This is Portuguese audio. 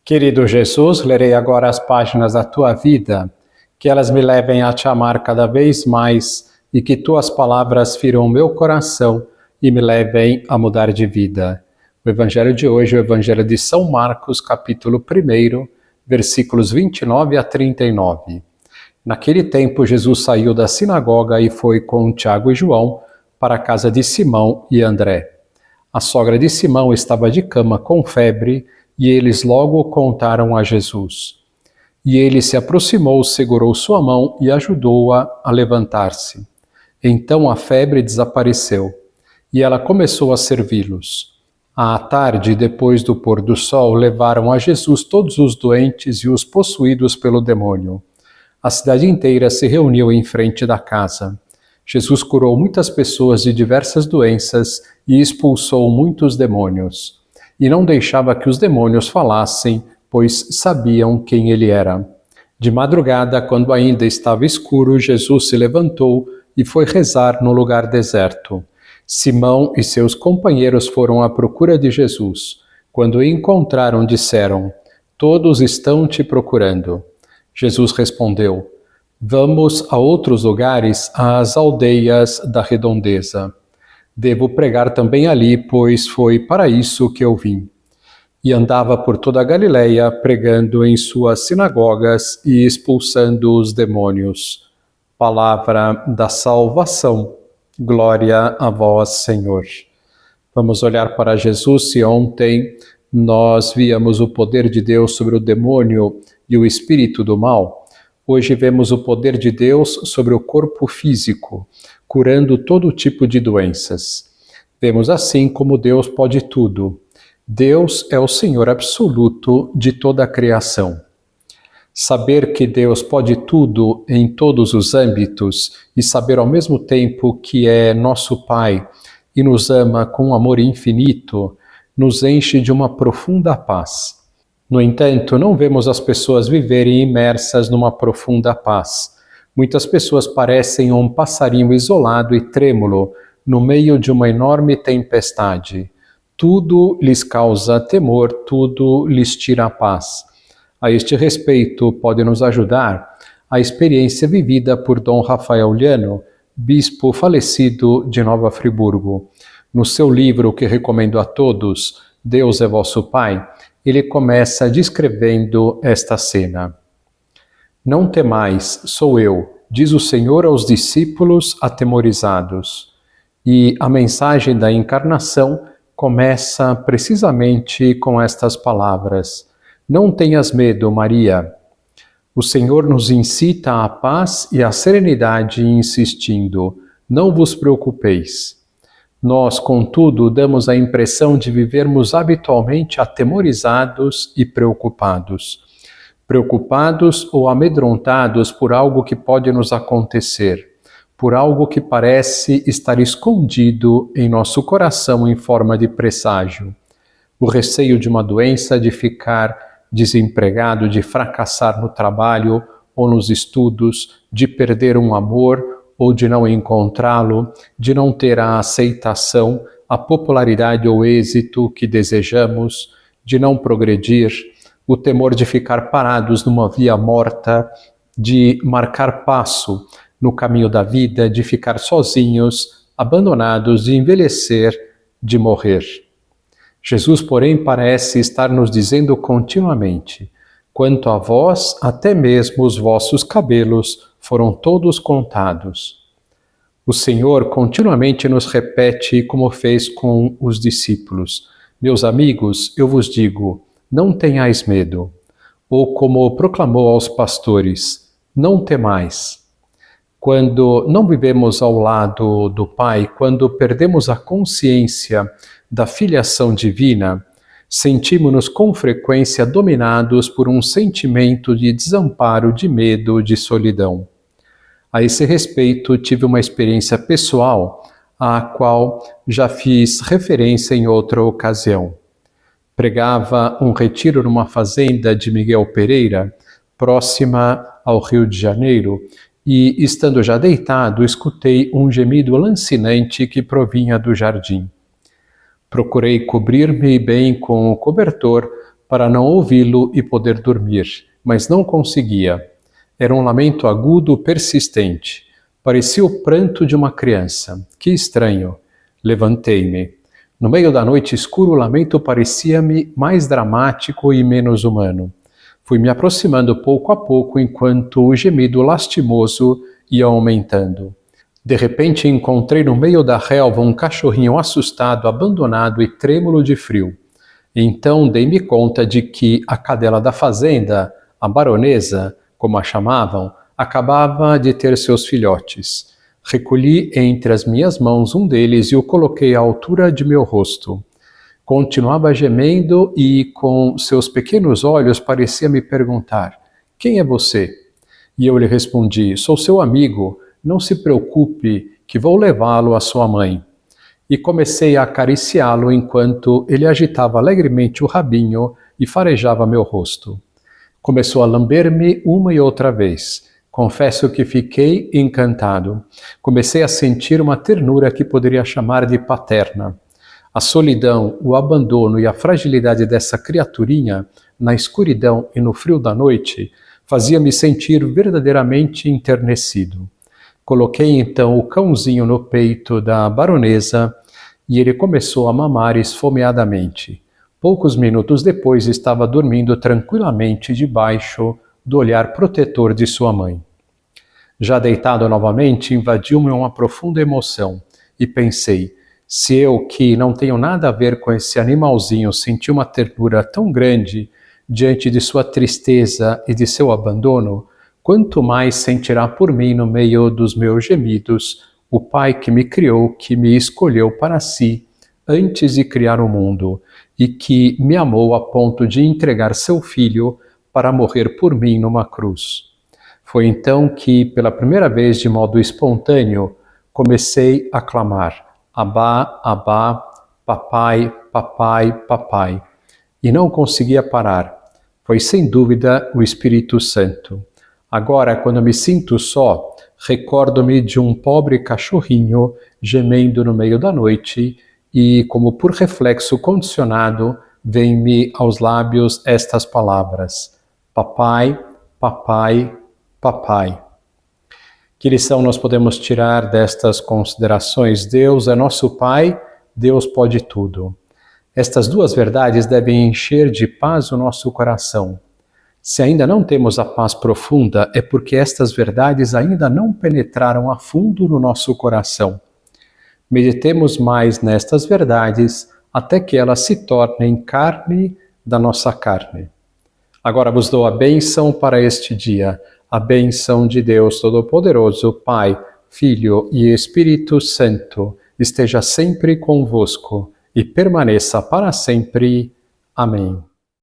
Querido Jesus, lerei agora as páginas da tua vida, que elas me levem a te amar cada vez mais e que tuas palavras firam o meu coração e me levem a mudar de vida. O evangelho de hoje é o evangelho de São Marcos, capítulo 1, versículos 29 a 39. Naquele tempo, Jesus saiu da sinagoga e foi com Tiago e João para a casa de Simão e André. A sogra de Simão estava de cama com febre e eles logo o contaram a Jesus. E ele se aproximou, segurou sua mão e ajudou-a a levantar-se. Então a febre desapareceu e ela começou a servi-los. À tarde, depois do pôr do sol, levaram a Jesus todos os doentes e os possuídos pelo demônio. A cidade inteira se reuniu em frente da casa. Jesus curou muitas pessoas de diversas doenças e expulsou muitos demônios. E não deixava que os demônios falassem, pois sabiam quem ele era. De madrugada, quando ainda estava escuro, Jesus se levantou e foi rezar no lugar deserto. Simão e seus companheiros foram à procura de Jesus. Quando o encontraram, disseram: "Todos estão te procurando." Jesus respondeu: "Vamos a outros lugares, às aldeias da redondeza. Devo pregar também ali, pois foi para isso que eu vim." E andava por toda a Galileia, pregando em suas sinagogas e expulsando os demônios. Palavra da salvação. Glória a vós, Senhor. Vamos olhar para Jesus. Se ontem nós víamos o poder de Deus sobre o demônio e o espírito do mal, hoje vemos o poder de Deus sobre o corpo físico, curando todo tipo de doenças. Vemos assim como Deus pode tudo. Deus é o Senhor absoluto de toda a criação. Saber que Deus pode tudo em todos os âmbitos e saber ao mesmo tempo que é nosso Pai e nos ama com um amor infinito, nos enche de uma profunda paz. No entanto, não vemos as pessoas viverem imersas numa profunda paz. Muitas pessoas parecem um passarinho isolado e trêmulo no meio de uma enorme tempestade. Tudo lhes causa temor, tudo lhes tira a paz. A este respeito, pode nos ajudar a experiência vivida por Dom Rafael Liano, bispo falecido de Nova Friburgo. No seu livro, que recomendo a todos, Deus é Vosso Pai, ele começa descrevendo esta cena. "Não temais, sou eu, diz o Senhor aos discípulos atemorizados." E a mensagem da encarnação começa precisamente com estas palavras: "Não tenhas medo, Maria." O Senhor nos incita à paz e à serenidade, insistindo: "Não vos preocupeis." Nós, contudo, damos a impressão de vivermos habitualmente atemorizados e preocupados. Preocupados ou amedrontados por algo que pode nos acontecer, por algo que parece estar escondido em nosso coração em forma de presságio. O receio de uma doença, de ficar desempregado, de fracassar no trabalho ou nos estudos, de perder um amor ou de não encontrá-lo, de não ter a aceitação, a popularidade ou êxito que desejamos, de não progredir, o temor de ficar parados numa via morta, de marcar passo no caminho da vida, de ficar sozinhos, abandonados, de envelhecer, de morrer. Jesus, porém, parece estar nos dizendo continuamente: "Quanto a vós, até mesmo os vossos cabelos foram todos contados." O Senhor continuamente nos repete, como fez com os discípulos: "Meus amigos, eu vos digo, não tenhais medo." Ou como proclamou aos pastores: "Não temais." Quando não vivemos ao lado do Pai, quando perdemos a consciência da filiação divina, sentimos-nos com frequência dominados por um sentimento de desamparo, de medo, de solidão. A esse respeito, tive uma experiência pessoal, à qual já fiz referência em outra ocasião. Pregava um retiro numa fazenda de Miguel Pereira, próxima ao Rio de Janeiro, e, estando já deitado, escutei um gemido lancinante que provinha do jardim. Procurei cobrir-me bem com o cobertor, para não ouvi-lo e poder dormir, mas não conseguia. Era um lamento agudo, persistente. Parecia o pranto de uma criança. Que estranho. Levantei-me. No meio da noite escura, o lamento parecia-me mais dramático e menos humano. Fui me aproximando pouco a pouco enquanto o gemido lastimoso ia aumentando. De repente encontrei no meio da relva um cachorrinho assustado, abandonado e trêmulo de frio. Então dei-me conta de que a cadela da fazenda, a baronesa, como a chamavam, acabava de ter seus filhotes. Recolhi entre as minhas mãos um deles e o coloquei à altura de meu rosto. Continuava gemendo e, com seus pequenos olhos, parecia me perguntar: "Quem é você?" E eu lhe respondi: "Sou seu amigo, não se preocupe, que vou levá-lo à sua mãe." E comecei a acariciá-lo enquanto ele agitava alegremente o rabinho e farejava meu rosto. Começou a lamber-me uma e outra vez. Confesso que fiquei encantado. Comecei a sentir uma ternura que poderia chamar de paterna. A solidão, o abandono e a fragilidade dessa criaturinha, na escuridão e no frio da noite, fazia-me sentir verdadeiramente enternecido. Coloquei então o cãozinho no peito da baronesa e ele começou a mamar esfomeadamente. Poucos minutos depois estava dormindo tranquilamente debaixo do olhar protetor de sua mãe. Já deitado novamente, invadiu-me uma profunda emoção e pensei: se eu, que não tenho nada a ver com esse animalzinho, senti uma ternura tão grande diante de sua tristeza e de seu abandono, quanto mais sentirá por mim no meio dos meus gemidos o Pai que me criou, que me escolheu para si antes de criar o mundo e que me amou a ponto de entregar seu filho para morrer por mim numa cruz. Foi então que, pela primeira vez de modo espontâneo, comecei a clamar: Abá, Abá, papai, papai, papai. E não conseguia parar. Foi sem dúvida o Espírito Santo. Agora, quando me sinto só, recordo-me de um pobre cachorrinho gemendo no meio da noite e, como por reflexo condicionado, vêm-me aos lábios estas palavras: papai, papai, papai. Que lição nós podemos tirar destas considerações? Deus é nosso Pai, Deus pode tudo. Estas duas verdades devem encher de paz o nosso coração. Se ainda não temos a paz profunda, é porque estas verdades ainda não penetraram a fundo no nosso coração. Meditemos mais nestas verdades até que elas se tornem carne da nossa carne. Agora vos dou a bênção para este dia. A bênção de Deus Todo-Poderoso, Pai, Filho e Espírito Santo, esteja sempre convosco e permaneça para sempre. Amém.